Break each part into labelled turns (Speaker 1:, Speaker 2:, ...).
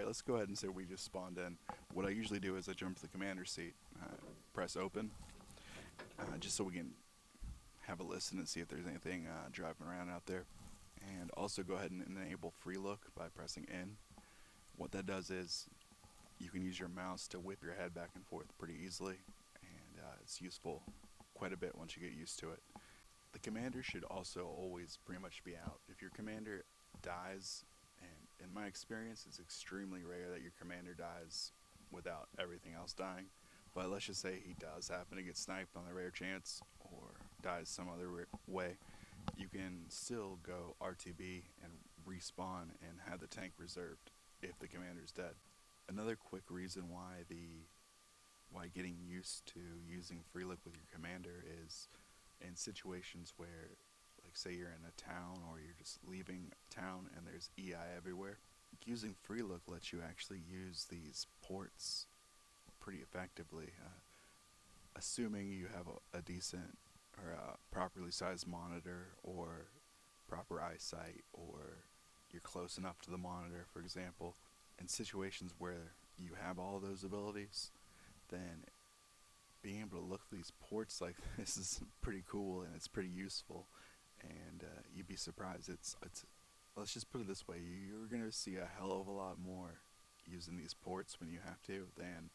Speaker 1: Alright, let's go ahead and say we just spawned in. What I usually do is I jump to the commander seat, press open, just so we can have a listen and see if there's anything driving around out there. And also go ahead and enable free look by pressing N. What that does is you can use your mouse to whip your head back and forth pretty easily, and it's useful quite a bit once you get used to it. The commander should also always pretty much be out. If your commander dies, and in my experience it's extremely rare that your commander dies without everything else dying, but let's just say he does happen to get sniped on the rare chance or dies some other way, you can still go RTB and respawn and have the tank reserved if the commander's dead. Another quick reason why getting used to using free look with your commander is in situations where, like, say you're in a town or you're just leaving town and there's EI everywhere. Using free look lets you actually use these ports pretty effectively, assuming you have a decent or a properly sized monitor or proper eyesight, or you're close enough to the monitor, for example. In situations where you have all those abilities, then being able to look for these ports like this is pretty cool and it's pretty useful, and you'd be surprised. It's let's just put it this way, you're going to see a hell of a lot more using these ports when you have to than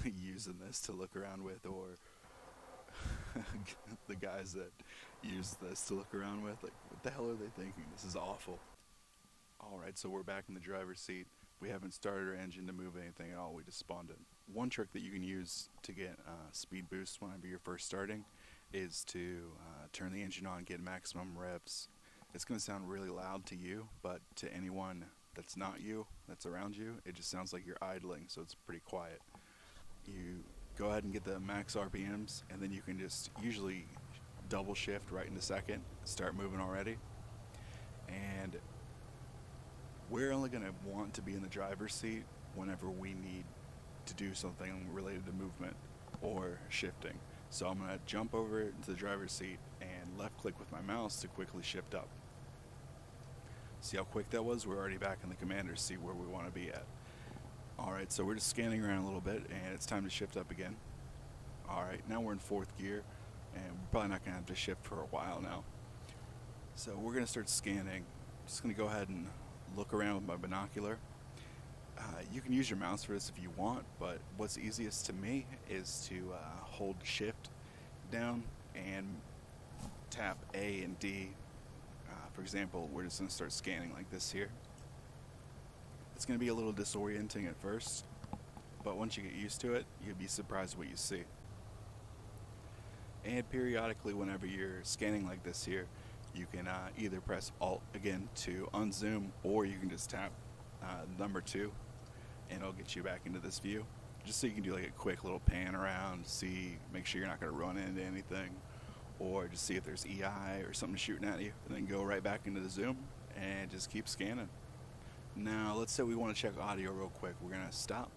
Speaker 1: using this to look around with, or the guys that use this to look around with. Like, what the hell are they thinking? This is awful. Alright, so we're back in the driver's seat. We haven't started our engine to move anything at all, we just spawned in. One trick that you can use to get speed boost whenever you're first starting is to turn the engine on, get maximum revs. It's going to sound really loud to you, but to anyone that's not you, that's around you, it just sounds like you're idling, so it's pretty quiet. You go ahead and get the max RPMs, and then you can just usually double shift right into second, start moving already. And we're only going to want to be in the driver's seat whenever we need to do something related to movement or shifting. So I'm going to jump over into the driver's seat and left click with my mouse to quickly shift up. See how quick that was? We're already back in the commander's seat where we want to be at. Alright, so we're just scanning around a little bit and it's time to shift up again. Alright, now we're in 4th gear and we're probably not going to have to shift for a while now. So we're going to start scanning. Just going to go ahead and look around with my binocular. You can use your mouse for this if you want, but what's easiest to me is to hold shift down and tap A and D. For example, we're just going to start scanning like this here. It's going to be a little disorienting at first, but once you get used to it, you'll be surprised what you see. And periodically, whenever you're scanning like this here, you can either press Alt again to unzoom, or you can just tap number 2 and it'll get you back into this view, just so you can do like a quick little pan around, make sure you're not going to run into anything, or just see if there's EI or something shooting at you, and then go right back into the zoom and just keep scanning. Now let's say we want to check audio real quick. We're going to stop,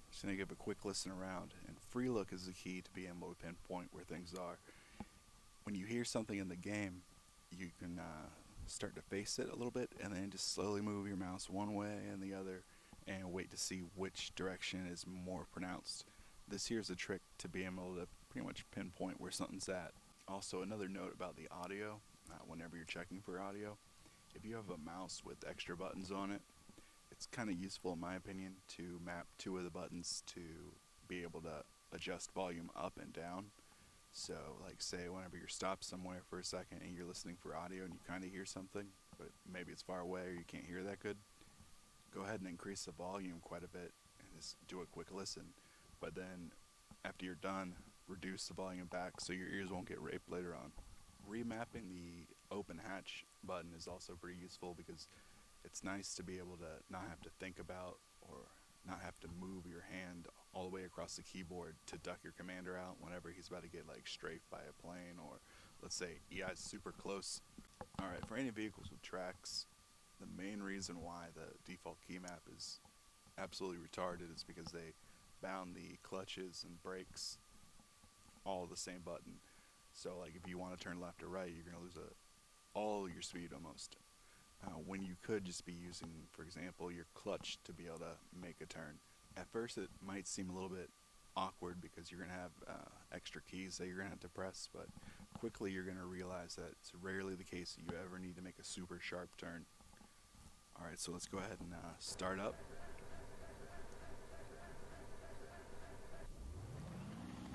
Speaker 1: just going to give a quick listen around, and free look is the key to being able to pinpoint where things are. When you hear something in the game, you can start to face it a little bit and then just slowly move your mouse one way and the other and wait to see which direction is more pronounced. This here's a trick to being able to pretty much pinpoint where something's at. Also, another note about the audio, whenever you're checking for audio, if you have a mouse with extra buttons on it, it's kind of useful in my opinion to map 2 of the buttons to be able to adjust volume up and down. So, like, say whenever you're stopped somewhere for a second and you're listening for audio and you kind of hear something, but maybe it's far away or you can't hear that good, go ahead and increase the volume quite a bit and just do a quick listen. But then, after you're done, reduce the volume back so your ears won't get raped later on. Remapping the open hatch button is also pretty useful because it's nice to be able to not have to think about or not have to move your hand all the way across the keyboard to duck your commander out whenever he's about to get like strafed by a plane, or let's say EI's super close. Alright, for any vehicles with tracks, the main reason why the default keymap is absolutely retarded is because they bound the clutches and brakes all the same button. So like if you want to turn left or right, you're going to lose all your speed almost. When you could just be using, for example, your clutch to be able to make a turn. At first it might seem a little bit awkward because you're going to have extra keys that you're going to have to press, but quickly you're going to realize that it's rarely the case that you ever need to make a super sharp turn. Alright, so let's go ahead and start up.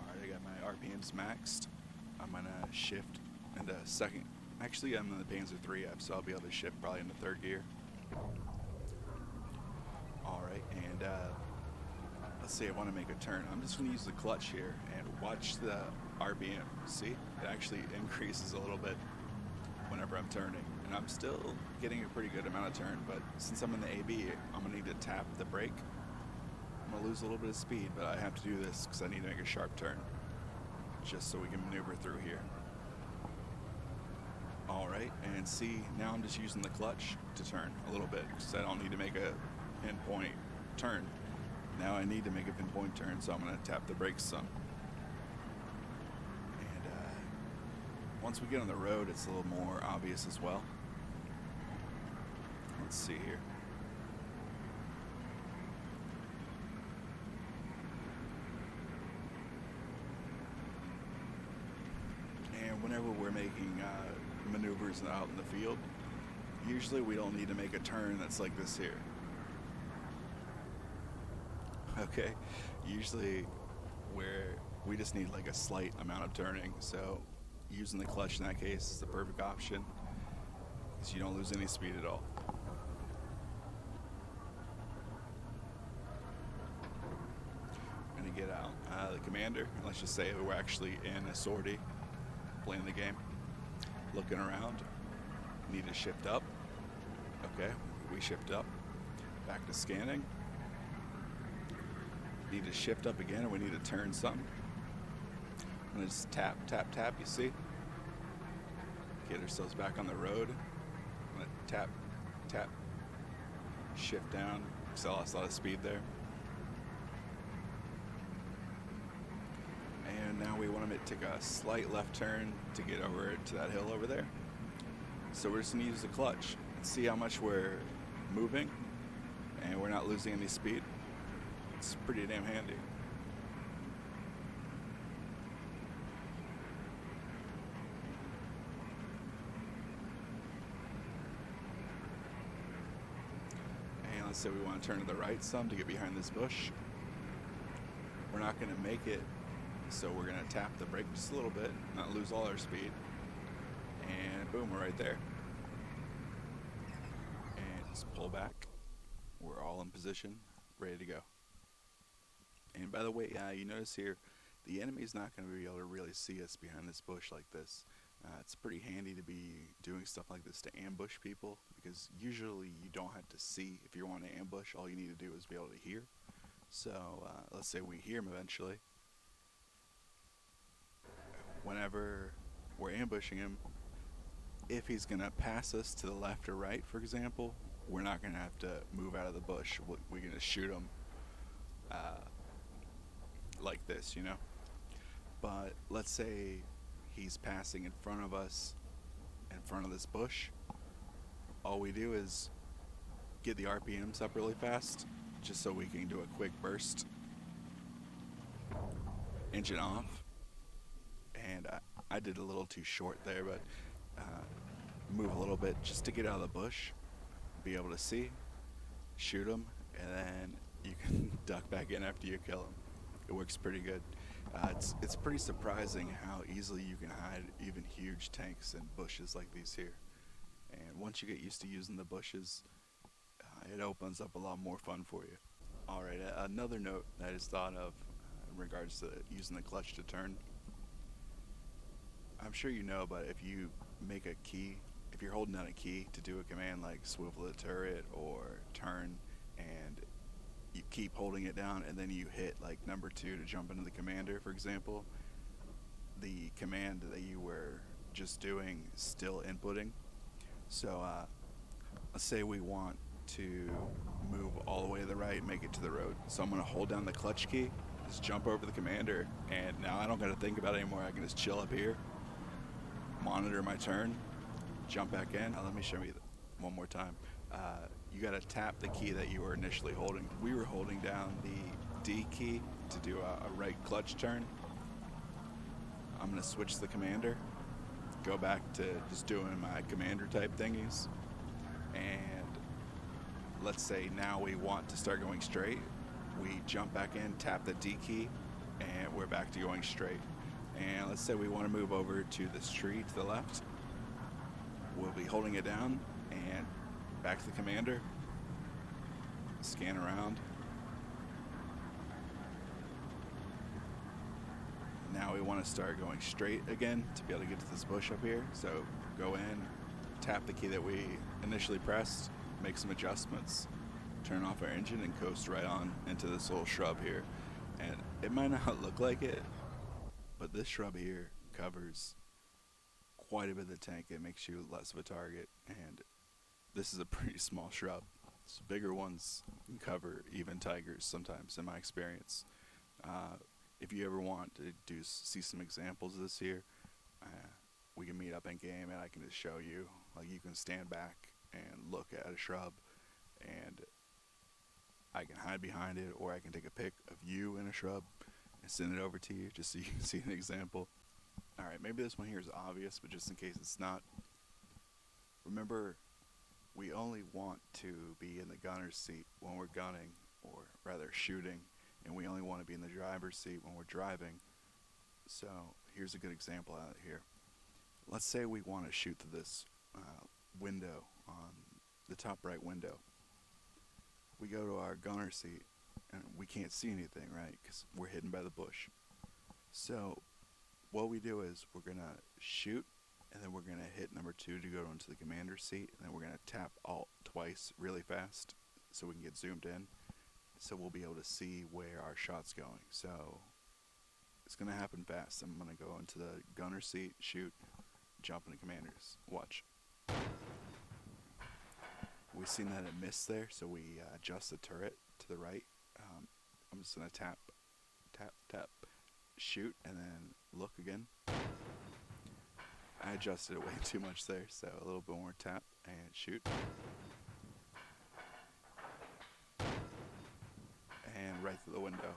Speaker 1: Alright, I got my RPMs maxed. I'm going to shift into second. Actually, I'm in the Panzer 3F, so I'll be able to shift probably into third gear. Alright, and let's say I want to make a turn. I'm just going to use the clutch here and watch the RPM. See? It actually increases a little bit whenever I'm turning. And I'm still getting a pretty good amount of turn, but since I'm in the AB, I'm going to need to tap the brake. I'm going to lose a little bit of speed, but I have to do this because I need to make a sharp turn, just so we can maneuver through here. Alright, and see, now I'm just using the clutch to turn a little bit, because I don't need to make a pinpoint turn. Now I need to make a pinpoint turn, so I'm going to tap the brakes some. And once we get on the road, it's a little more obvious as well. Let's see here. And whenever we're making maneuvers out in the field, usually we don't need to make a turn that's like this here. Okay, usually we just need like a slight amount of turning, so using the clutch in that case is the perfect option, because you don't lose any speed at all. I'm gonna get out the commander, and let's just say we're actually in a sortie, playing the game, looking around, need to shift up. Okay, we shift up, back to scanning. Need to shift up again, and we need to turn some. I'm gonna just tap, tap, tap, you see? Get ourselves back on the road. I'm gonna tap, tap, shift down, because I lost a lot of speed there. And now we want to take a slight left turn to get over to that hill over there. So we're just gonna use the clutch and see how much we're moving, and we're not losing any speed. It's pretty damn handy. And let's say we want to turn to the right some to get behind this bush. We're not going to make it, so we're going to tap the brake just a little bit, not lose all our speed. And boom, we're right there. And just pull back. We're all in position, ready to go. And by the way, you notice here, the enemy's not going to be able to really see us behind this bush like this. It's pretty handy to be doing stuff like this to ambush people, because usually you don't have to see if you want to ambush. All you need to do is be able to hear. So let's say we hear him eventually. Whenever we're ambushing him, if he's going to pass us to the left or right, for example, we're not going to have to move out of the bush. We're going to shoot him like this, you know. But let's say he's passing in front of us, in front of this bush. All we do is get the RPMs up really fast, just so we can do a quick burst. Engine off. And I did a little too short there, but move a little bit just to get out of the bush, be able to see, shoot him, and then you can duck back in after you kill him. It works pretty good. It's pretty surprising how easily you can hide even huge tanks in bushes like these here. And once you get used to using the bushes, it opens up a lot more fun for you. Alright, another note that I just thought of in regards to using the clutch to turn. I'm sure you know, but if you make a key, if you're holding down a key to do a command like swivel the turret or turn, and you keep holding it down and then you hit like number 2 to jump into the commander, for example, the command that you were just doing is still inputting. So let's say we want to move all the way to the right and make it to the road. So I'm going to hold down the clutch key, just jump over the commander, and now I don't got to think about it anymore. I can just chill up here, monitor my turn, jump back in. Let me show you one more time. You got to tap the key that you were initially holding. We were holding down the D key to do a right clutch turn. I'm going to switch the commander, go back to just doing my commander type thingies, and let's say now we want to start going straight. We jump back in, tap the D key, and we're back to going straight. And let's say we want to move over to this tree to the left. We'll be holding it down and back to the commander, scan around. Now we want to start going straight again to be able to get to this bush up here. So go in, tap the key that we initially pressed, make some adjustments, turn off our engine, and coast right on into this little shrub here. And it might not look like it, but this shrub here covers quite a bit of the tank. It makes you less of a target, and this is a pretty small shrub. So bigger ones can cover even tigers sometimes, in my experience. If you ever want to see some examples of this here, we can meet up in game and I can just show you. Like, you can stand back and look at a shrub, and I can hide behind it, or I can take a pic of you in a shrub and send it over to you just so you can see an example. Alright, maybe this one here is obvious, but just in case it's not, remember, we only want to be in the gunner's seat when we're gunning, or rather shooting, and we only want to be in the driver's seat when we're driving. So here's a good example out here. Let's say we want to shoot through this window on the top right window. We go to our gunner seat and we can't see anything, right? Because we're hidden by the bush. So what we do is we're going to shoot, and then we're going to hit number 2 to go into the commander's seat, and then we're going to tap Alt twice really fast so we can get zoomed in. So we'll be able to see where our shot's going. So it's going to happen fast. I'm going to go into the gunner seat, shoot, jump into commanders. Watch. We've seen that it missed there, so we adjust the turret to the right. I'm just going to tap, tap, tap, shoot, and then look again. I adjusted it way too much there, so a little bit more tap and shoot. And right through the window.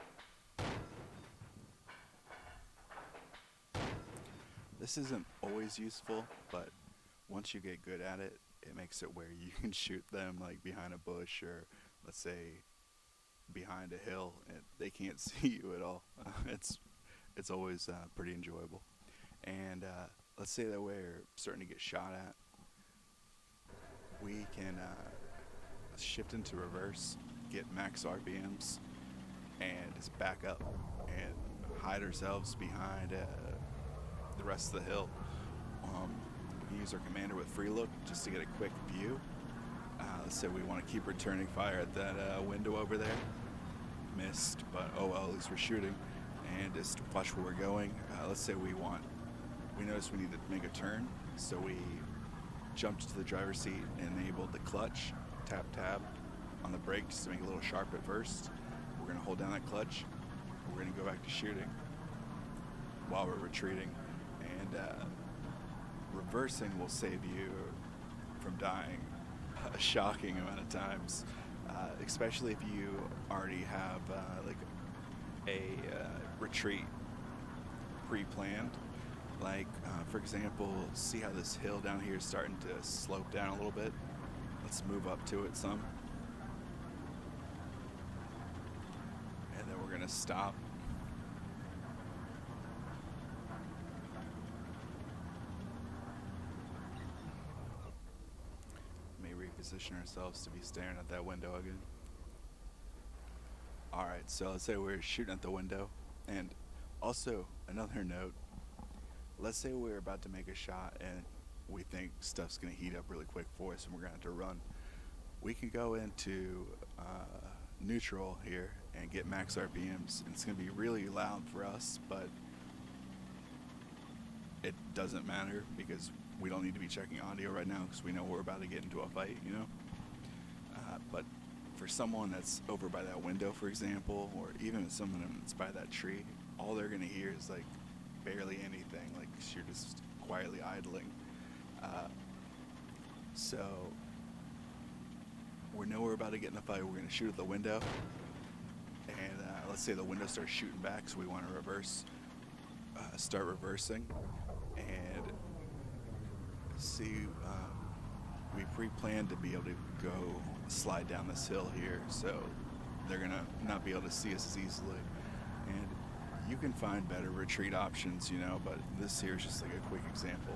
Speaker 1: This isn't always useful, but once you get good at it, it makes it where you can shoot them like behind a bush, or let's say behind a hill, and they can't see you at all. It's always pretty enjoyable. And let's say that we're starting to get shot at. We can shift into reverse, get max RPMs, and just back up and hide ourselves behind the rest of the hill. We can use our commander with free look just to get a quick view. Let's say we want to keep returning fire at that window over there. Missed, but oh well, at least we're shooting. And just watch where we're going. Let's say we notice we need to make a turn, so we jumped to the driver's seat and enabled the clutch, tap tab on the brake just to make it a little sharp at first. We're going to hold down that clutch. We're going to go back to shooting while we're retreating. And reversing will save you from dying a shocking amount of times, especially if you already have like a retreat pre-planned. Like, for example, see how this hill down here is starting to slope down a little bit? Let's move up to it some. And then we're going to stop. May reposition ourselves to be staring at that window again. Alright, so let's say we're shooting at the window. And also, another note, let's say we're about to make a shot and we think stuff's going to heat up really quick for us and we're going to have to run. We can go into neutral here and get max RPMs. And it's going to be really loud for us, but it doesn't matter because we don't need to be checking audio right now because we know we're about to get into a fight, you know? But for someone that's over by that window, for example, or even someone that's by that tree, all they're going to hear is like barely anything, like you're just quietly idling. So we know we're about to get in a fight. We're going to shoot at the window, and let's say the window starts shooting back, so we want to reverse, start reversing, and see. We pre-planned to be able to go slide down this hill here, so they're gonna not be able to see us as easily. And you can find better retreat options, but this here is just like a quick example.